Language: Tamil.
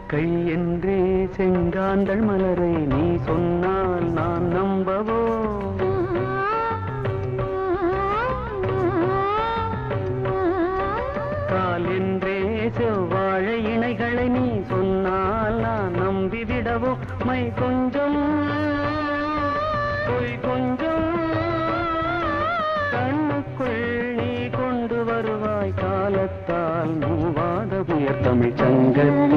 கை என்றே செங்காந்தள் மலரை நீ சொன்னால் நான் நம்பவோ? கால் என்றே செவ்வாழை இணைகளை நீ சொன்னால் நான் நம்பிவிடவோ? மை கொஞ்சம் பொய் கொஞ்சம் கண்ணுக்குள் நீ கொண்டு வருவாய் காலத்தால் மூவாத உயர் தமிழ் சங்கத்தில்